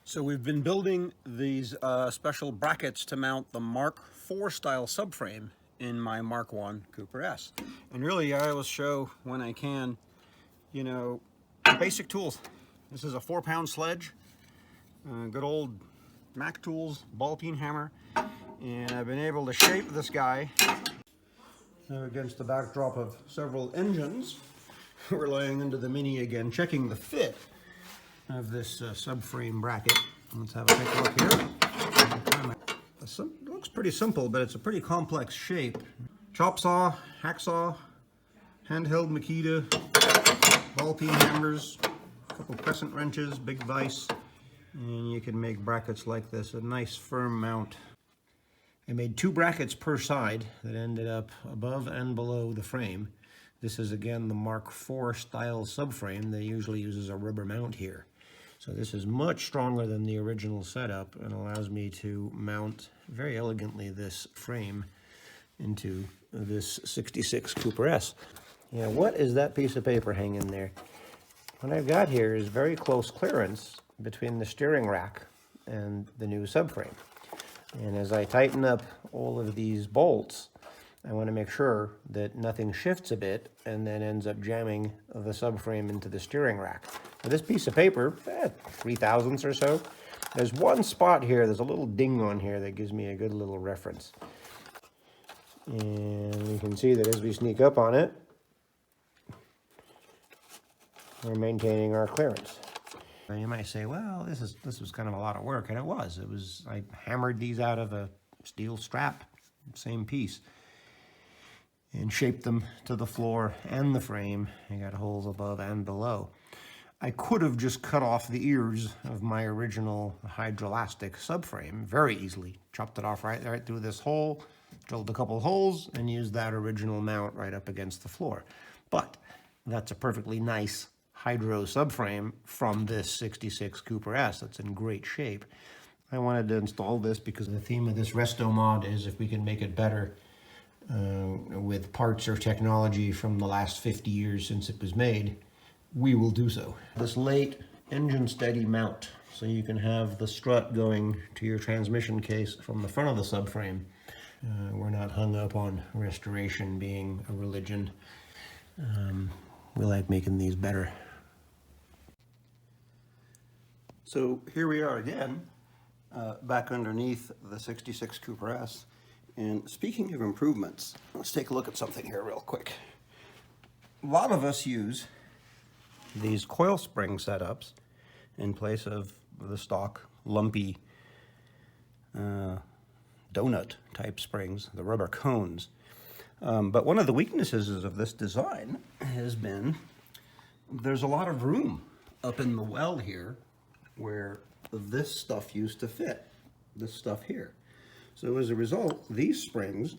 So we've been building these special brackets to mount the Mark IV style subframe in my Mk1 Cooper S. And really I always show when I can, you know, basic tools. This is a 4-pound sledge, good old Mac tools, ball peen hammer, and I've been able to shape this guy against the backdrop of several engines. We're laying into the Mini again, checking the fit of this subframe bracket. Let's have a quick look here. It looks pretty simple, but it's a pretty complex shape. Chop saw, hacksaw, handheld Makita, ball peen hammers, a couple crescent wrenches, big vise, and you can make brackets like this, a nice firm mount. I made 2 brackets per side that ended up above and below the frame. This is again the Mark IV style subframe. They usually uses a rubber mount here. So this is much stronger than the original setup and allows me to mount very elegantly this frame into this 66 Cooper S. Yeah, what is that piece of paper hanging there? What I've got here is very close clearance between the steering rack and the new subframe. And as I tighten up all of these bolts, I want to make sure that nothing shifts a bit and then ends up jamming the subframe into the steering rack. Now this piece of paper, 3/1000ths or so, there's one spot here, there's a little ding on here that gives me a good little reference. And you can see that as we sneak up on it, we're maintaining our clearance. Now you might say, well, this was kind of a lot of work, and it was. I hammered these out of a steel strap, same piece, and shaped them to the floor and the frame. I got holes above and below. I could have just cut off the ears of my original hydroelastic subframe very easily. Chopped it off right through this hole, drilled a couple holes, and used that original mount right up against the floor. But that's a perfectly nice hydro subframe from this 66 Cooper S. That's in great shape. I wanted to install this because the theme of this resto mod is if we can make it better with parts or technology from the last 50 years since it was made, we will do so. This late engine steady mount, so you can have the strut going to your transmission case from the front of the subframe. We're not hung up on restoration being a religion. We like making these better. So here we are again, back underneath the 66 Cooper S. And speaking of improvements, let's take a look at something here real quick. A lot of us use these coil spring setups in place of the stock lumpy donut type springs, the rubber cones. But one of the weaknesses of this design has been there's a lot of room up in the well here where this stuff used to fit, this stuff here. So as a result, these springs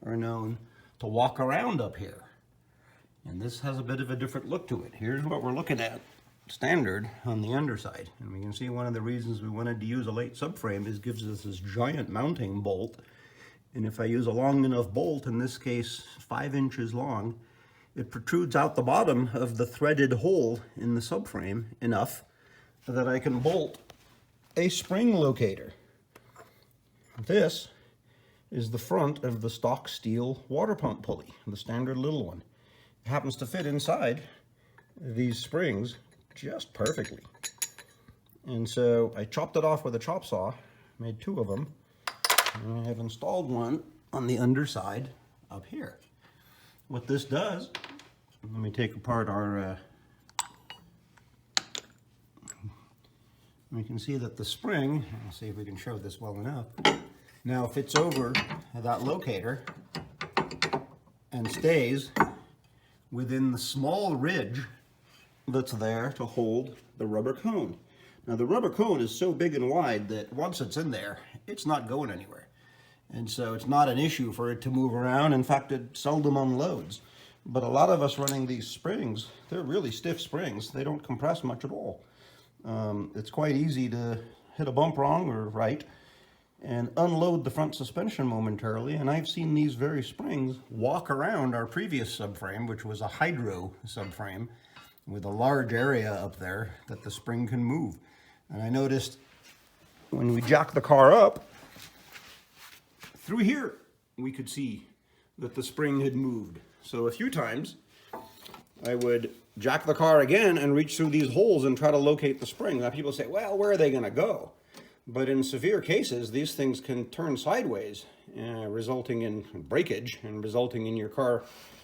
are known to walk around up here. And this has a bit of a different look to it. Here's what we're looking at standard on the underside. And we can see one of the reasons we wanted to use a late subframe is it gives us this giant mounting bolt. And if I use a long enough bolt, in this case 5 inches long, it protrudes out the bottom of the threaded hole in the subframe enough that I can bolt a spring locator. This is the front of the stock steel water pump pulley, the standard little one. It happens to fit inside these springs just perfectly. And so I chopped it off with a chop saw, made 2 of them, and I have installed one on the underside up here. What this does, let me take apart our, we can see that the spring, let's see if we can show this well enough, now fits over that locator and stays within the small ridge that's there to hold the rubber cone. Now the rubber cone is so big and wide that once it's in there, it's not going anywhere. And so it's not an issue for it to move around. In fact, it seldom unloads. But a lot of us running these springs, they're really stiff springs. They don't compress much at all. It's quite easy to hit a bump wrong or right and unload the front suspension momentarily. And I've seen these very springs walk around our previous subframe, which was a hydro subframe with a large area up there that the spring can move. And I noticed when we jack the car up, through here, we could see that the spring had moved. So a few times, I would jack the car again and reach through these holes and try to locate the spring. Now people say, well, where are they gonna go? But in severe cases, these things can turn sideways, resulting in breakage and resulting in your car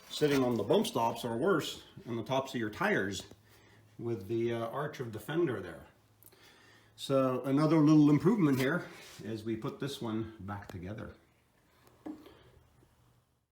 sitting on the bump stops or worse, on the tops of your tires with the arch of the fender there. So another little improvement here is we put this one back together.